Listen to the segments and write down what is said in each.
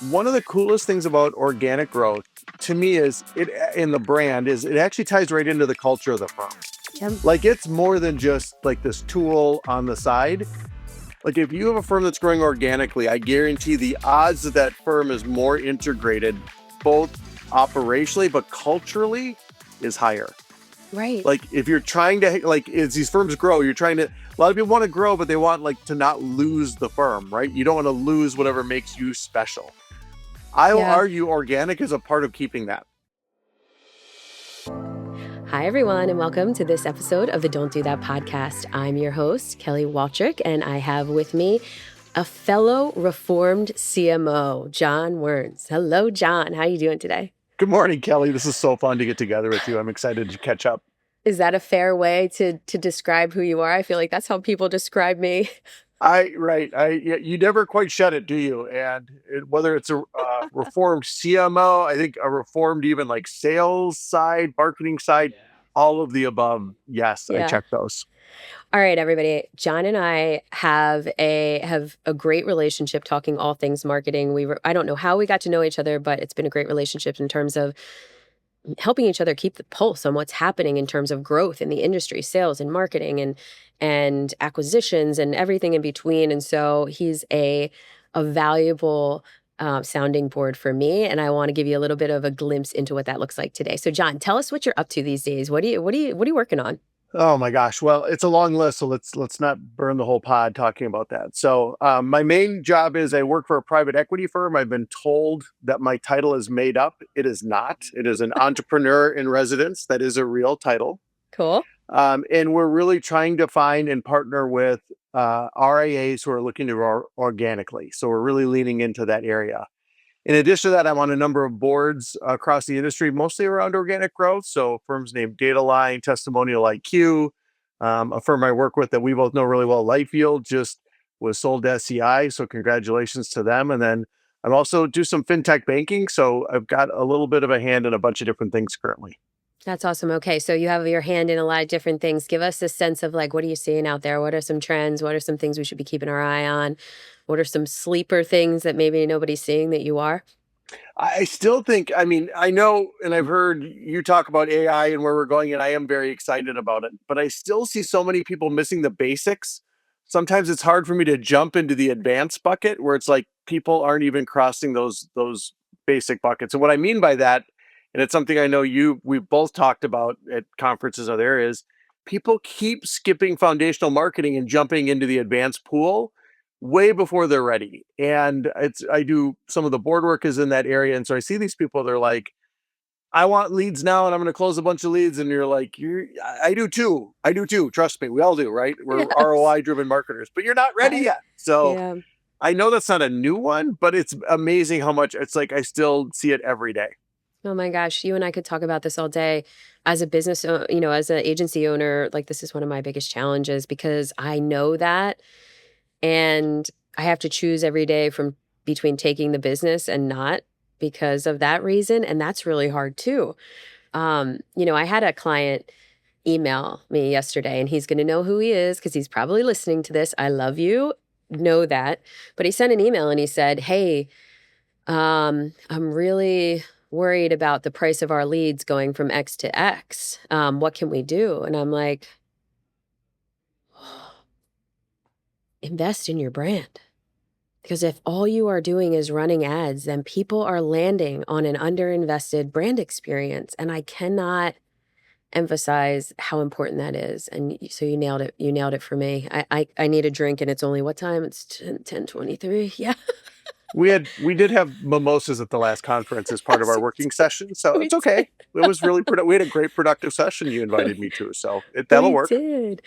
One of the coolest things about organic growth to me is it in the brand is it actually ties right into the culture of the firm. Yep. Like it's more than just like this tool on the side. Like if you have a firm that's growing organically, I guarantee the odds that that firm is more integrated, both operationally but culturally, is higher. Right. Like if you're trying to like as these firms grow, you're trying to a lot of people want to grow, but they want like to not lose the firm, right? You don't want to lose whatever makes you special. I will Yeah. argue organic is a part of keeping that. Hi, everyone, and welcome to this episode of the Don't Do That podcast. I'm your host, Kelly Waltrich, and I have with me a fellow reformed CMO, John Wernz. Hello, John. How are you doing today? Good morning, Kelly. This is so fun to get together with you. I'm excited to catch up. Is that a fair way to describe who you are? I feel like that's how people describe me. You never quite shut it, do you? And whether it's a reformed CMO, I think a reformed even like sales side, marketing side, all of the above. Yes, I Yeah. check those. All right, everybody. John and I have a great relationship talking all things marketing. I don't know how we got to know each other, but it's been a great relationship in terms of helping each other keep the pulse on what's happening in terms of growth in the industry, sales and marketing and acquisitions and everything in between. And so he's a valuable sounding board for me, and I want to give you a little bit of a glimpse into what that looks like today. So, John, tell us what you're up to these days. What are you working on? Oh my gosh. Well, it's a long list, so let's not burn the whole pod talking about that. So, my main job is I work for a private equity firm. I've been told that my title is made up. It is not. It is an entrepreneur in residence. That is a real title. Cool. And we're really trying to find and partner with RIAs who are looking to grow organically. So we're really leaning into that area. In addition to that, I'm on a number of boards across the industry, mostly around organic growth. So firms named Dataline, Testimonial IQ, a firm I work with that we both know really well, Lightfield, just was sold to SCI. So congratulations to them. And then I'm also do some fintech banking. So I've got a little bit of a hand in a bunch of different things currently. That's awesome. Okay, so you have your hand in a lot of different things. Give us a sense of like, what are you seeing out there? What are some trends? What are some things we should be keeping our eye on? What are some sleeper things that maybe nobody's seeing that you are? I still think, I mean, I know, and I've heard you talk about AI and where we're going, and I am very excited about it, but I still see so many people missing the basics. Sometimes it's hard for me to jump into the advanced bucket where it's like people aren't even crossing those basic buckets. And what I mean by that, and it's something I know we've both talked about at conferences or there is people keep skipping foundational marketing and jumping into the advanced pool way before they're ready. And I do some of the board work is in that area. And so I see these people, they're like, I want leads now and I'm going to close a bunch of leads. And you're like, I do too. I do too. Trust me. We all do, right? We're Yes. ROI driven marketers, but you're not ready I, yet. So yeah. I know that's not a new one, but it's amazing how much it's like I still see it every day. Oh my gosh, you and I could talk about this all day. As a business, as an agency owner, like this is one of my biggest challenges because I know that, and I have to choose every day from between taking the business and not because of that reason, and that's really hard too. I had a client email me yesterday, and he's going to know who he is because he's probably listening to this. I love you, know that. But he sent an email and he said, "Hey, I'm really worried about the price of our leads going from X to X. What can we do?" And I'm like, invest in your brand. Because if all you are doing is running ads, then people are landing on an underinvested brand experience. And I cannot emphasize how important that is. And so you nailed it. You nailed it for me. I need a drink, and it's only what time? It's 10:23. Yeah. We did have mimosas at the last conference as part of Yes, our working session, so we it's okay. did. It was really we had a great productive session you invited me to, so that'll We work. did.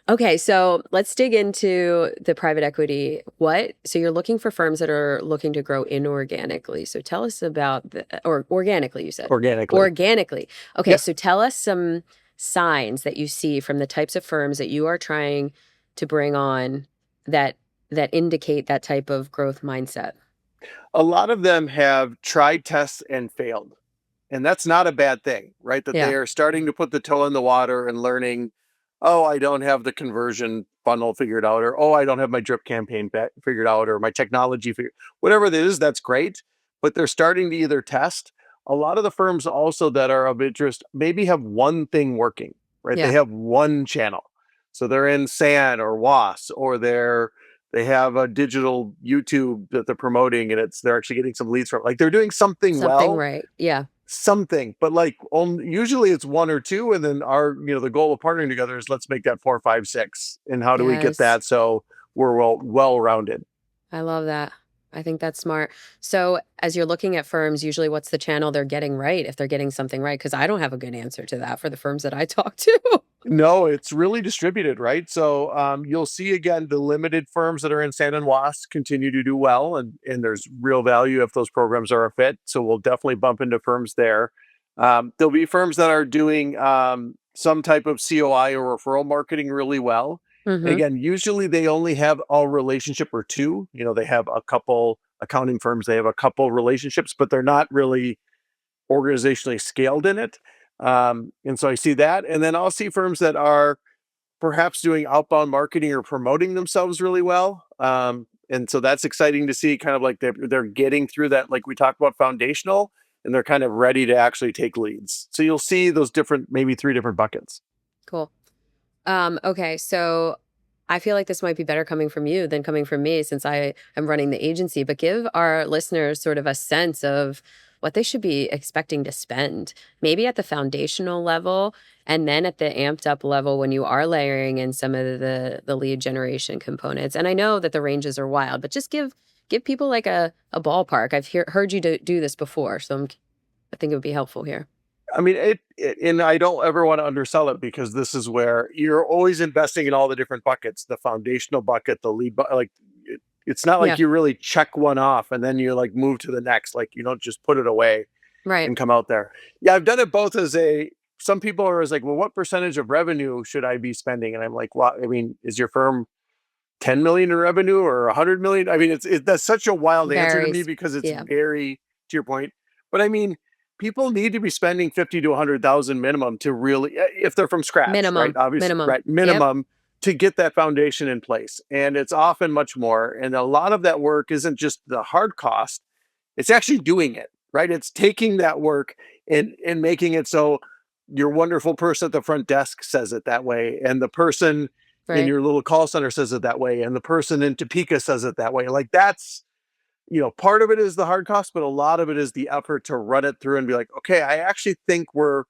Okay, so let's dig into the private equity. So you're looking for firms that are looking to grow inorganically. So tell us about or organically, you said. Organically. Organically. Okay, Yep. so tell us some signs that you see from the types of firms that you are trying to bring on that indicate that type of growth mindset. A lot of them have tried tests and failed. And that's not a bad thing, right? That Yeah. they are starting to put the toe in the water and learning, oh, I don't have the conversion funnel figured out, or oh, I don't have my drip campaign figured out, or my technology figured whatever it is, that's great. but they're starting to either test. A lot of the firms also that are of interest maybe have one thing working, right? They Yeah. have one channel. So they're in SAN or WAS, or they have a digital YouTube that they're promoting and they're actually getting some leads from. Like they're doing something Something well, right. Yeah. something, but like usually it's one or two, and then the goal of partnering together is let's make that four, five, six, and how do we get Yes. that so we're well rounded. I love that. I think that's smart. So, as you're looking at firms, usually what's the channel they're getting right if they're getting something right? Because I don't have a good answer to that for the firms that I talk to. No, it's really distributed, right? So you'll see again the limited firms that are in San and Was continue to do well, and there's real value if those programs are a fit. So we'll definitely bump into firms there. There'll be firms that are doing some type of COI or referral marketing really well. And Mhm. again, usually they only have a relationship or two. They have a couple accounting firms, they have a couple relationships, but they're not really organizationally scaled in it. And so I see that. And then I'll see firms that are perhaps doing outbound marketing or promoting themselves really well. And so that's exciting to see, kind of like they're getting through that, like we talked about, foundational, and they're kind of ready to actually take leads. So you'll see those different, maybe three different buckets. Cool. Okay, so I feel like this might be better coming from you than coming from me since I am running the agency, but give our listeners sort of a sense of what they should be expecting to spend, maybe at the foundational level and then at the amped up level when you are layering in some of the lead generation components. And I know that the ranges are wild, but just give people like a ballpark. I've heard you do this before, so I think it would be helpful here. I mean, and I don't ever want to undersell it, because this is where you're always investing in all the different buckets, the foundational bucket, the lead, like it's not like Yeah, you really check one off and then you like move to the next. Like you don't just put it away right. and come out there. Yeah, I've done it both as some people are as like, well, what percentage of revenue should I be spending? And I'm like, well, I mean, is your firm 10 million in revenue or 100 million? I mean, that's such a wild answer to me Varies. because it's Yeah. very, to your point. But I mean, people need to be spending 50 to 100,000 minimum to really, if they're from scratch, right? Minimum. Obviously, Minimum. right? Yep. Minimum to get that foundation in place. And it's often much more. And a lot of that work isn't just the hard cost, it's actually doing it, right? It's taking that work and making it so your wonderful person at the front desk says it that way, and the person in Right. your little call center says it that way, and the person in Topeka says it that way. Like that's, part of it is the hard cost, but a lot of it is the effort to run it through and be like, okay, I actually think we're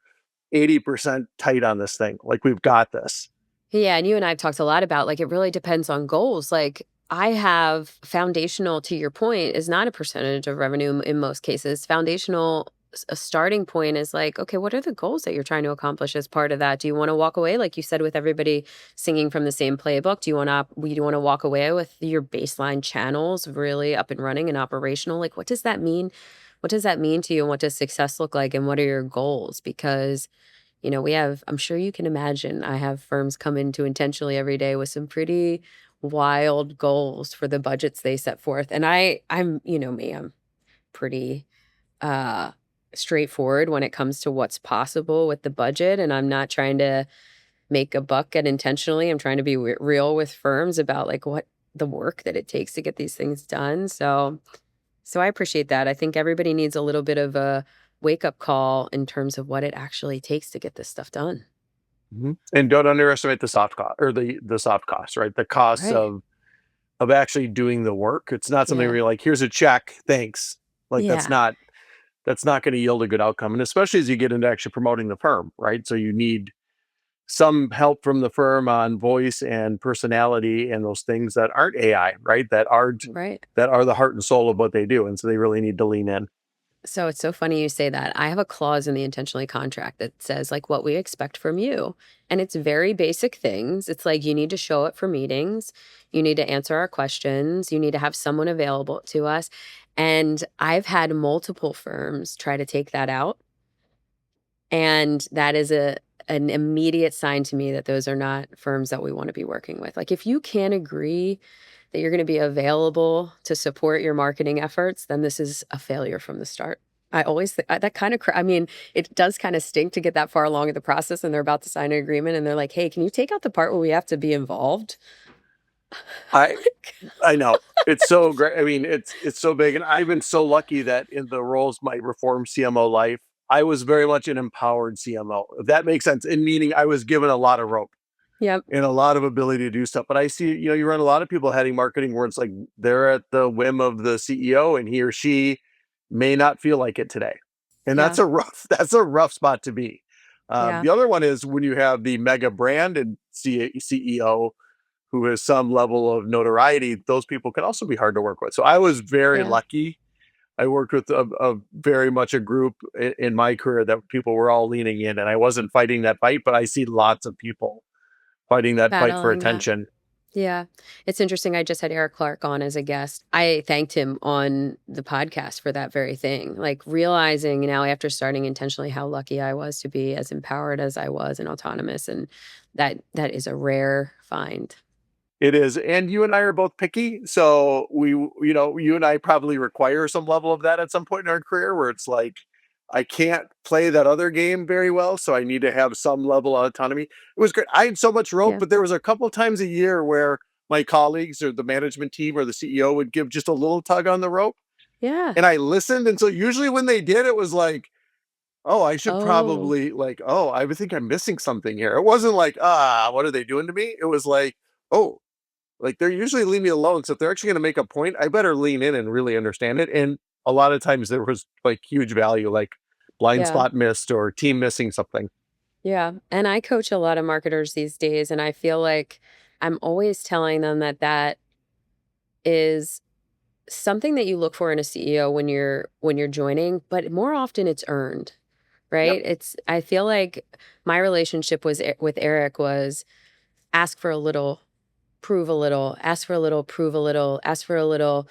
80% tight on this thing. Like we've got this. Yeah, and you and I have talked a lot about, like, it really depends on goals. Like, I have foundational, to your point, is not a percentage of revenue in most cases. Foundational, a starting point is like, okay, what are the goals that you're trying to accomplish as part of that? Do you want to walk away, like you said, with everybody singing from the same playbook? Do you want to walk away with your baseline channels really up and running and operational? Like, what does that mean? What does that mean to you, and what does success look like, and what are your goals? Because we have, I'm sure you can imagine, I have firms come into Intentionally every day with some pretty wild goals for the budgets they set forth. And I'm, me, I'm pretty uh straightforward when it comes to what's possible with the budget. And I'm not trying to make a buck at Intentionally. I'm trying to be real with firms about like what the work that it takes to get these things done. So I appreciate that. I think everybody needs a little bit of a wake up call in terms of what it actually takes to get this stuff done. Mhm. And don't underestimate the soft cost, or the soft costs, right? The costs Right. of actually doing the work. It's not something where Yeah. you're like, here's a check, thanks. Like Yeah. that's not going to yield a good outcome. And especially as you get into actually promoting the firm, right? So you need some help from the firm on voice and personality and those things that aren't AI, right? Right. That are the heart and soul of what they do. And so they really need to lean in. So it's so funny you say that. I have a clause in the Intentionally contract that says like what we expect from you. And it's very basic things. It's like you need to show up for meetings, you need to answer our questions, you need to have someone available to us. And I've had multiple firms try to take that out. And that is an immediate sign to me that those are not firms that we want to be working with. Like if you can't agree that you're going to be available to support your marketing efforts, then this is a failure from the start. I always think that kind of, I mean, it does kind of stink to get that far along in the process and they're about to sign an agreement and they're like, hey, can you take out the part where we have to be involved? I I know. It's so great. I mean, it's so big, and I've been so lucky that in the roles my reform CMO life, I was very much an empowered CMO, if that makes sense, in meaning I was given a lot of rope Yep. and a lot of ability to do stuff. But I see, you run a lot of people heading marketing where it's like they're at the whim of the CEO and he or she may not feel like it today. And Yeah. that's a rough spot to be. Yeah. The other one is when you have the mega brand and CEO who has some level of notoriety, those people can also be hard to work with. So I was very Yeah. lucky. I worked with a very much a group in my career that people were all leaning in, and I wasn't fighting that fight, but I see lots of people fighting that fight for Battling that. attention. Yeah. It's interesting. I just had Eric Clark on as a guest. I thanked him on the podcast for that very thing. Like realizing now after starting intentionally how lucky I was to be as empowered as I was and autonomous. And that is a rare find. It is, and you and I are both picky, so you and I probably require some level of that at some point in our career where it's like, I can't play that other game very well, so I need to have some level of autonomy. It was great. I had so much rope, Yeah. but there was a couple times a year where my colleagues or the management team or the CEO would give just a little tug on the rope, Yeah. and I listened, and so usually when they did, it was like, "Oh, I should Oh, probably like, oh, I would think I'm missing something here." It wasn't like, what are they doing to me?" It was like, "Oh, like, they're usually leave me alone, so if they're actually gonna make a point, I better lean in and really understand it." And a lot of times there was, like, huge value, like blind yeah. spot missed or team missing something. Yeah. And I coach a lot of marketers these days. And I feel like I'm always telling them that that is something that you look for in a CEO when you're joining, but more often it's earned, Yep, right? It's I feel like my relationship was with Eric was ask for a little, prove a little, ask for a little, prove a little, ask for a little,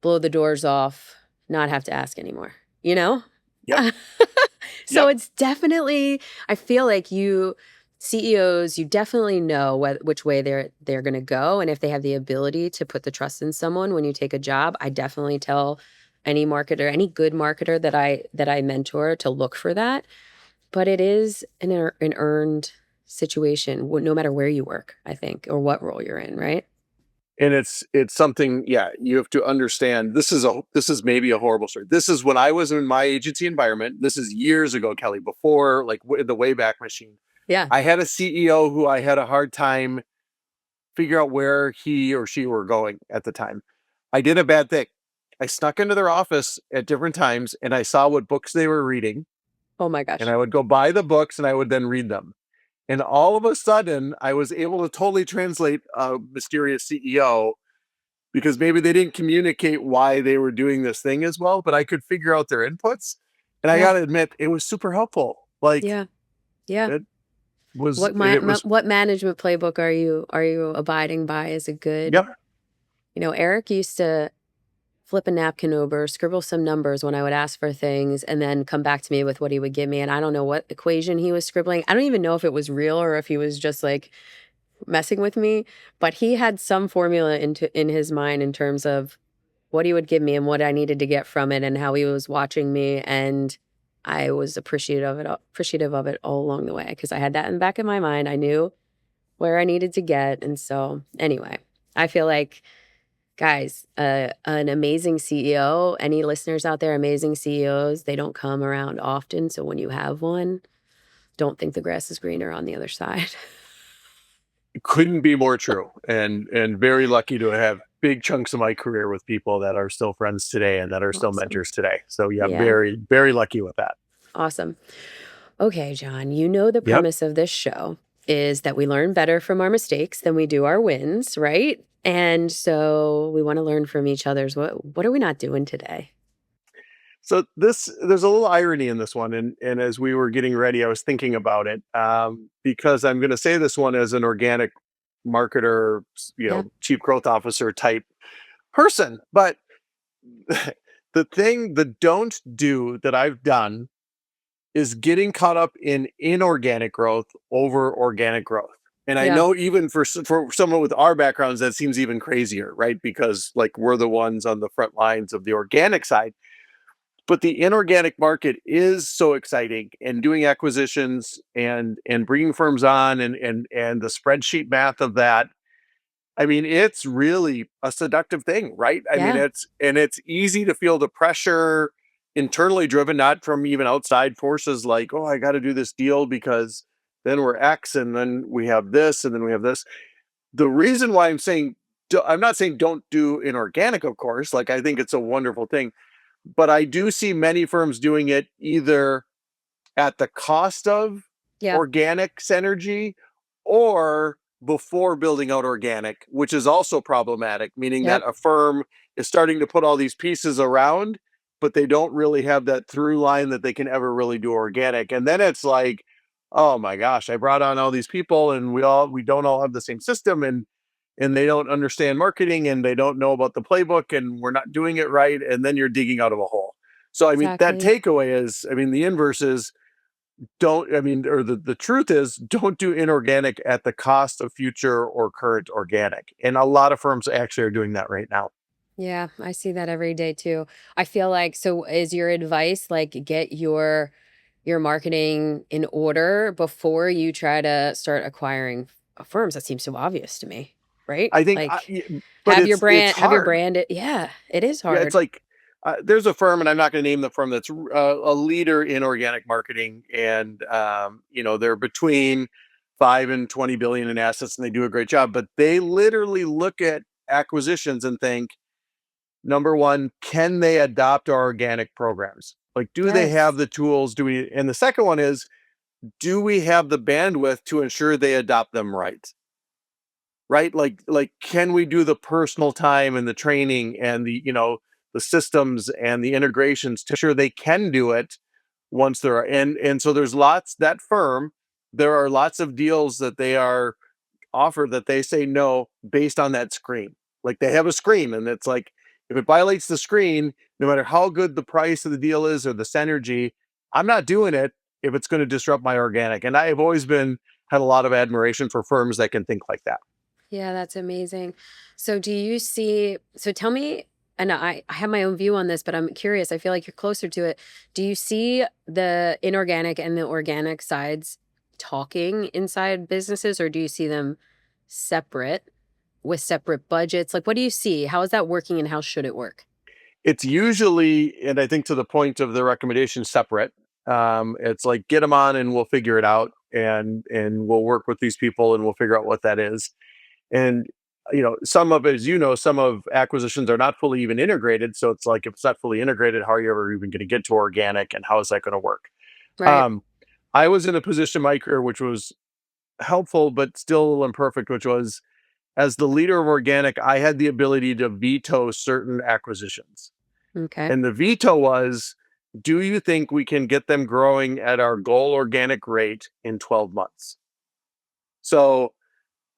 blow the doors off, not have to ask anymore, you know? yep, So yep. it's definitely I feel like you CEOs, you definitely know which way they're going to go, and if they have the ability to put the trust in someone when you take a job, I definitely tell any marketer, any good marketer that I mentor to look for that. But it is an earned situation, no matter where you work, I think, or what role you're in, right? And it's something, yeah, you have to understand, this is maybe a horrible story. This is when I was in my agency environment. This is years ago, Kelly, before, like, the Wayback Machine. Yeah. I had a CEO who I had a hard time figure out where he or she were going at the time. I did a bad thing. I snuck into their office at different times and I saw what books they were reading, Oh my and gosh. I would go buy the books and I would then read them. And all of a sudden, I was able to totally translate a mysterious CEO because maybe they didn't communicate why they were doing this thing as well, but I could figure out their inputs. And I Yeah. got to admit, it was super helpful. Like, Yeah. Yeah. it it was, What management playbook are you abiding by as a good yep, Eric used to flip a napkin over, scribble some numbers when I would ask for things, and then come back to me with what he would give me, and I don't know what equation he was scribbling. I don't even know if it was real or if he was just, like, messing with me, but he had some formula in his mind in terms of what he would give me and what I needed to get from it and how he was watching me, and I was appreciative of it all along the way because I had that in the back of my mind. I knew where I needed to get, and so, anyway, I feel like, guys, an amazing CEO, any listeners out there, amazing CEOs, they don't come around often, so when you have one, don't think the grass is greener on the other side. couldn't be more true. And very lucky to have big chunks of my career with people that are still friends today and that are still Awesome. mentors today. So yeah, Yeah, very, very lucky with that. awesome. Okay, John, you know the Yep. premise of this show is that we learn better from our mistakes than we do our wins, right? And so we want to learn from each other's what are we not doing today? So there's a little irony in this one, and as we were getting ready, I was thinking about it, because I'm going to say this one as an organic marketer, Yeah. chief growth officer type person. But the don't do that I've done is getting caught up in inorganic growth over organic growth. And I Yeah. know even for someone with our backgrounds, that seems even crazier, right? Because like we're the ones on the front lines of the organic side, but the inorganic market is so exciting, and doing acquisitions and bringing firms on and the spreadsheet math of that. I mean, it's really a seductive thing, right? I mean, Yeah, it's easy to feel the pressure internally driven, not from even outside forces like, oh, I got to do this deal because then we're X and then we have this and then we have this. The reason why I'm saying, I'm not saying don't do inorganic, of course. Like, I think it's a wonderful thing, but I do see many firms doing it either at the cost of yeah, organic synergy or before building out organic, which is also problematic, meaning that yep, a firm is starting to put all these pieces around, but they don't really have that through line that they can ever really do organic. And then it's like, oh my gosh, I brought on all these people and we don't all have the same system and they don't understand marketing and they don't know about the playbook and we're not doing it right. And then you're digging out of a hole. So I mean that exactly. takeaway is, I mean, the inverse is don't, I mean, or the truth is don't do inorganic at the cost of future or current organic. And a lot of firms actually are doing that right now. Yeah, I see that every day too. I feel like so is your advice like get your marketing in order before you try to start acquiring firms? That seems so obvious to me, right? I think, Like but it's have your hard. brand yeah, it is Yeah, it's hard. like there's a firm, and I'm not going to name the firm that's a leader in organic marketing, and they're between 5 and 20 billion in assets, and they do a great job. But they literally look at acquisitions and think, number one, can they adopt our organic programs? Like, do they have Yes. the tools? Do we? And the second one is, do we have the bandwidth to ensure they adopt them right? Right? Like, can we do the personal time and the training and the systems and the integrations to ensure they can do it once they're and so there's lots that firm. There are lots of deals that they are offer that they say no based on that screen. Like they have a screen and it's like if it violates the screen, no matter how good the price of the deal is or the synergy, I'm not doing it if it's going to disrupt my organic. And I have always been had a lot of admiration for firms that can think like that. Yeah, that's amazing. So do you see so tell me and I have my own view on this, but I'm curious. I feel like you're closer to it. Do you see the inorganic and the organic sides talking inside businesses, or do you see them separate with separate budgets? Like, what do you see? How is that working and how should it work? It's usually, and I think to the point of the recommendation, separate. It's like get them on and we'll figure it out and we'll work with these people and we'll figure out what that is. And some of, as some of acquisitions are not fully even integrated. So it's like if it's not fully integrated, how are you ever even going to get to organic and how is that going to work? Right. Um, I was in a position in my career which was helpful but still a little imperfect, which was as the leader of organic, I had the ability to veto certain acquisitions. Okay. And the veto was, do you think we can get them growing at our goal organic rate in 12 months? So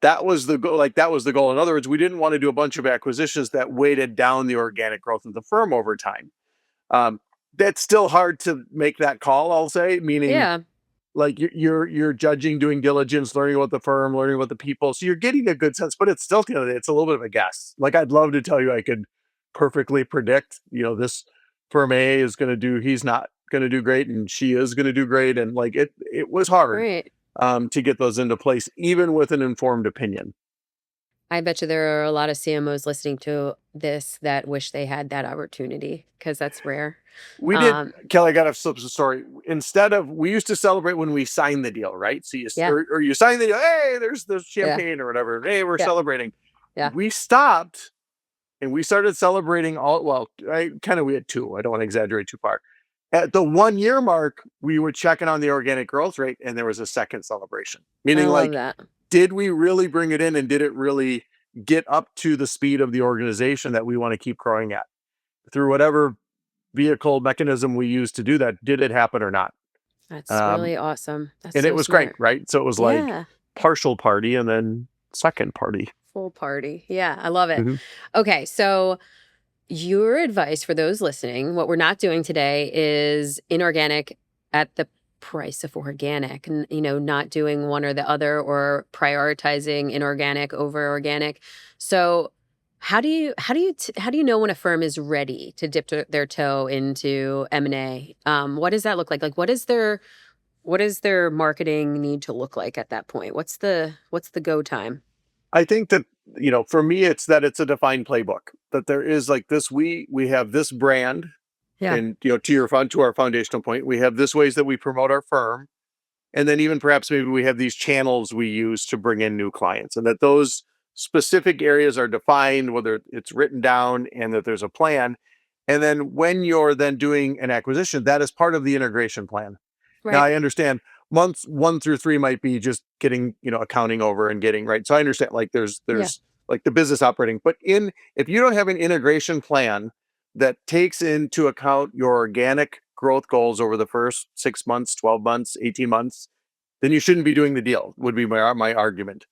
that was the goal. Like that was the goal. In other words, we didn't want to do a bunch of acquisitions that weighted down the organic growth of the firm over time. Um, that's still hard to make that call, I'll say, meaning Yeah. like you're judging, doing diligence, learning about the firm, learning about the people. So you're getting a good sense, but it's still it's a little bit of a guess. Like I'd love to tell you I could perfectly predict, this firm A is going to do, he's not going to do great, and she is going to do great, and like it was hard Right. to get those into place, even with an informed opinion. I bet you there are a lot of CMOs listening to this that wish they had that opportunity because that's rare. We did, Um, Kelly. I got to flip the story. Instead of we used to celebrate when we signed the deal, right? So yeah. or you sign the deal. Hey, there's Yeah. champagne or whatever. Hey, we're Yeah. celebrating. Yeah. We stopped and we started celebrating all. Well, I kind of we had two. I don't want to exaggerate too far. At the 1 year mark, we were checking on the organic growth rate, and there was a second celebration. I Meaning, love like, that. did we really bring it in, and did it really get up to the speed of the organization that we want to keep growing at through whatever vehicle mechanism we use to do that? Did it happen or not? That's Um, really awesome. That's and it so was great, smart. right? So it was like Yeah. partial party and then second party. Full party. Yeah. I love it. Mhm. Okay. So, your advice for those listening, what we're not doing today is inorganic at the price of organic and, not doing one or the other or prioritizing inorganic over organic. So, how do you know when a firm is ready to dip their toe into M&A? What does that look like? Like what does their marketing need to look like at that point? What's the go time? I think that, for me, it's that it's a defined playbook, that there is like this, we have this brand, Yeah. and, to our foundational point, we have this ways that we promote our firm. And then even perhaps maybe we have these channels we use to bring in new clients, and that those specific areas are defined, whether it's written down and that there's a plan. And then when you're then doing an acquisition, that is part of the integration plan. Now Right. I understand months 1 through 3 might be just getting, accounting over and getting right. So I understand, like there's Yeah. there's like the business operating, but if you don't have an integration plan that takes into account your organic growth goals over the first 6 months, 12 months, 18 months, then you shouldn't be doing the deal, would be my argument.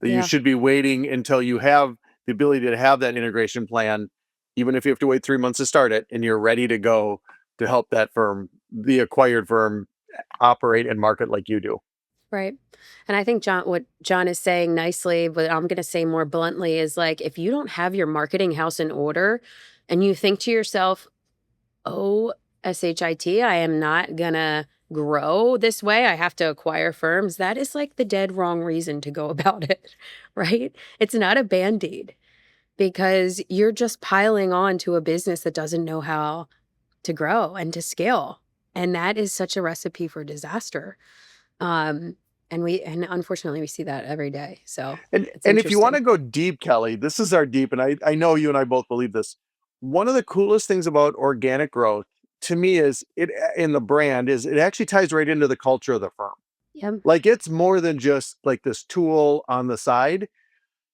That you Yeah. should be waiting until you have the ability to have that integration plan, even if you have to wait 3 months to start it, and you're ready to go to help that firm, the acquired firm, operate and market like you do. Right. And I think what John is saying nicely, but I'm going to say more bluntly, is like if you don't have your marketing house in order and you think to yourself, oh, SHIT, I am not going to grow this way. I have to acquire firms. That is like the dead wrong reason to go about it, right? It's not a band aid because you're just piling on to a business that doesn't know how to grow and to scale. And that is such a recipe for disaster. Um, and unfortunately we see that every day. So And it's and if you want interesting. to go deep, Kelly, this is our deep, and I know you and I both believe this. One of the coolest things about organic growth to me is it in the brand is it actually ties right into the culture of the firm. Yep. Like it's more than just like this tool on the side.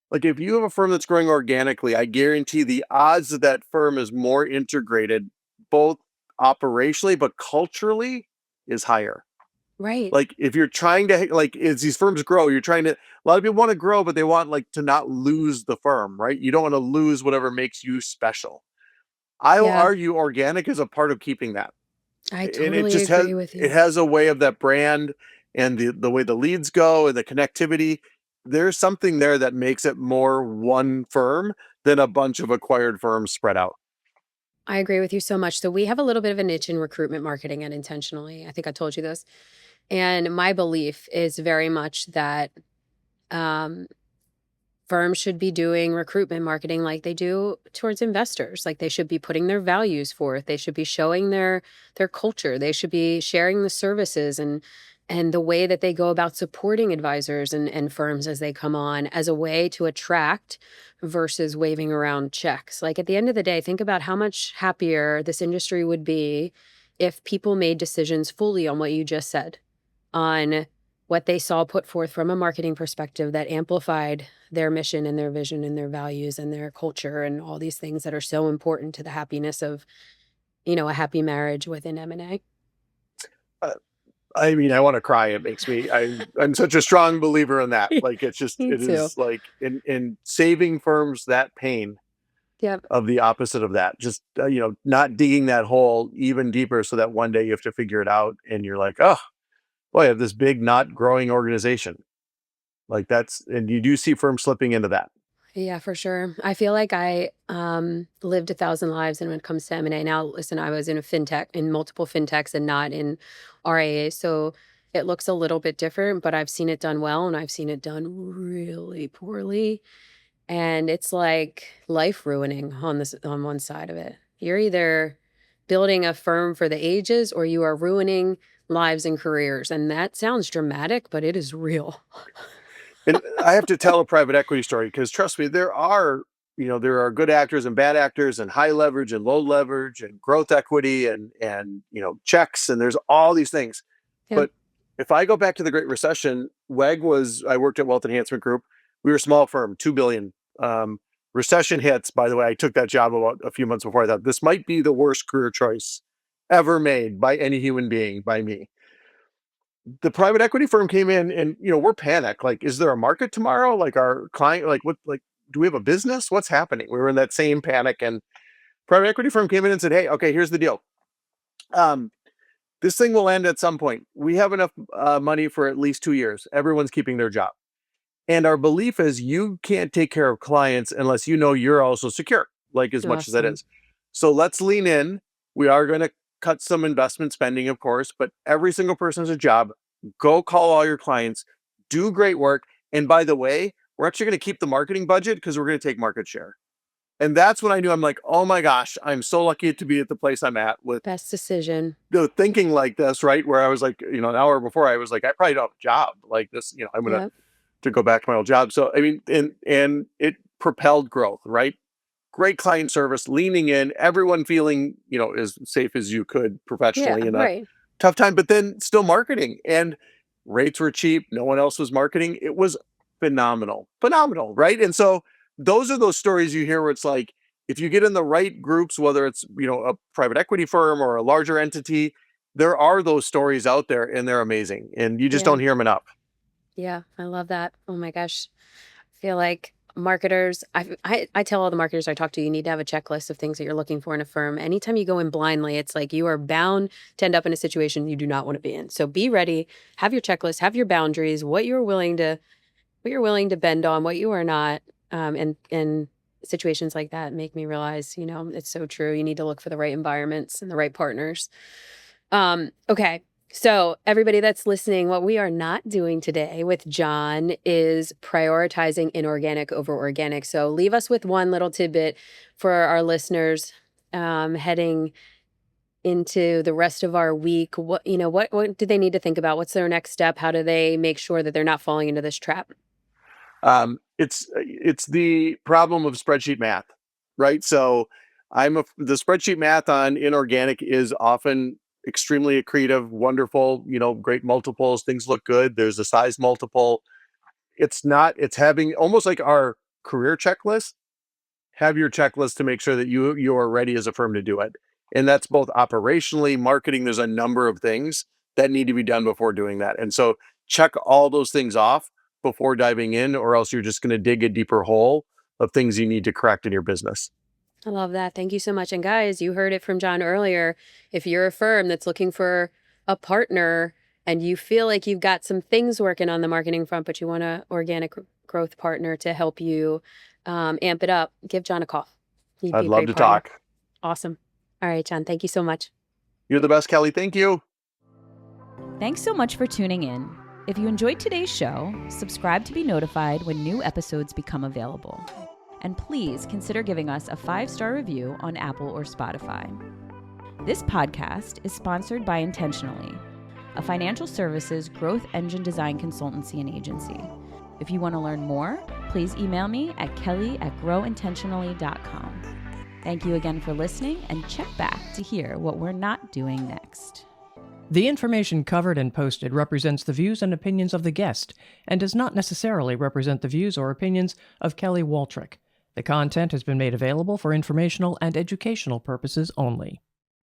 Like if you have a firm that's growing organically, I guarantee the odds that that firm is more integrated, both operationally but culturally, is higher. Right. Like if you're trying to like as these firms grow, you're trying to a lot of people want to grow, but they want like to not lose the firm, right? You don't want to lose whatever makes you special. I will Yeah. argue organic is a part of keeping that. I And it totally just has agree with it you. has a way of that brand and the way the leads go and the connectivity. There's something there that makes it more one firm than a bunch of acquired firms spread out. I agree with you so much. So we have a little bit of a niche in recruitment marketing and intentionally. I think I told you this. And my belief is very much that um, firms should be doing recruitment marketing like they do towards investors. Like they should be putting their values forth. They should be showing their culture. They should be sharing the services and the way that they go about supporting advisors and firms as they come on as a way to attract versus waving around checks. Like at the end of the day, think about how much happier this industry would be if people made decisions fully on what you just said, on what they saw put forth from a marketing perspective that amplified their mission and their vision and their values and their culture and all these things that are so important to the happiness of, a happy marriage within M&A. Uh, I mean, I want to cry. It makes me. I'm such a strong believer in that. Like Me it too. is like in saving firms that pain Yep. of the opposite of that. Just not digging that hole even deeper, so that one day you have to figure it out, and you're like, oh boy, I have this big not growing organization. Like that's and you do see firms slipping into that. Yeah, for sure. I feel like I lived a thousand lives, and when it comes to M&A, now listen, I was in a fintech, in multiple fintechs, and not in RAA, so it looks a little bit different. But I've seen it done well, and I've seen it done really poorly. And it's like life ruining on one side of it. You're either building a firm for the ages or you are ruining lives and careers. And that sounds dramatic, but it is real. And I have to tell a private equity story because trust me, there are good actors and bad actors and high leverage and low leverage and growth equity and checks, and there's all these things. Yeah. But if I go back to the Great Recession, I worked at Wealth Enhancement Group. We were a small firm, 2 billion. Recession hits. By the way, I took that job about a few months before. I thought this might be the worst career choice ever made by any human being, by me. The private equity firm came in, and we're panicked, like, is there a market tomorrow? Like our client, like what, like, do we have a business? What's happening? We were in that same panic, and private equity firm came in and said, hey, okay, here's the deal. um this thing will end at some point. We have enough money for at least 2 years. Everyone's keeping their job, and our belief is you can't take care of clients unless you're also secure, like as much as that Awesome. is. So let's lean in. We are going to cut some investment spending, of course, but every single person has a job. Go call all your clients, do great work. And by the way, we're actually going to keep the marketing budget because we're going to take market share. And that's when I knew, I'm like, oh my gosh, I'm so lucky to be at the place I'm at with Best decision. thinking like this, right? Where I was like, an hour before I was like, I probably don't have a job like this. I'm going Yep. to go back to my old job. So, I mean, and it propelled growth, right? Great client service, leaning in, everyone feeling, as safe as you could Yeah, professionally in a right. tough time, but then still marketing, and rates were cheap. No one else was marketing. It was phenomenal, phenomenal, right? And so those are those stories you hear where it's like, if you get in the right groups, whether it's, a private equity firm or a larger entity, there are those stories out there and they're amazing. And you just Yeah. don't hear them enough. Yeah, I love that. Oh my gosh. I feel like marketers, I tell all the marketers I talk to, you need to have a checklist of things that you're looking for in a firm. Anytime you go in blindly, it's like you are bound to end up in a situation you do not want to be in. So be ready, have your checklist, have your boundaries, what you're willing to bend on, what you are not. And situations like that make me realize, it's so true. You need to look for the right environments and the right partners. Okay. So, everybody that's listening, what we are not doing today with John is prioritizing inorganic over organic. So, leave us with one little tidbit for our listeners heading into the rest of our week. What do they need to think about? What's their next step? How do they make sure that they're not falling into this trap? It's the problem of spreadsheet math, right? So the spreadsheet math on inorganic is often extremely accretive, wonderful, great multiples, things look good. There's a size multiple. It's having almost like our career checklist. Have your checklist to make sure that you are ready as a firm to do it. And that's both operationally, marketing. There's a number of things that need to be done before doing that. And so check all those things off before diving in, or else you're just going to dig a deeper hole of things you need to correct in your business. I love that. Thank you so much. And guys, you heard it from John earlier. If you're a firm that's looking for a partner and you feel like you've got some things working on the marketing front, but you want an organic growth partner to help you amp it up, give John a call. He'd be I'd a love great to partner. talk. Awesome. All right, John, thank you so much. You're the best, Kelly. Thank you. Thanks so much for tuning in. If you enjoyed today's show, subscribe to be notified when new episodes become available. And please consider giving us a 5-star review on Apple or Spotify. This podcast is sponsored by Intentionally, a financial services growth engine design consultancy and agency. If you want to learn more, please email me at kelly@growintentionally.com. Thank you again for listening, and check back to hear what we're not doing next. The information covered and posted represents the views and opinions of the guest and does not necessarily represent the views or opinions of Kelly Waltrich. The content has been made available for informational and educational purposes only.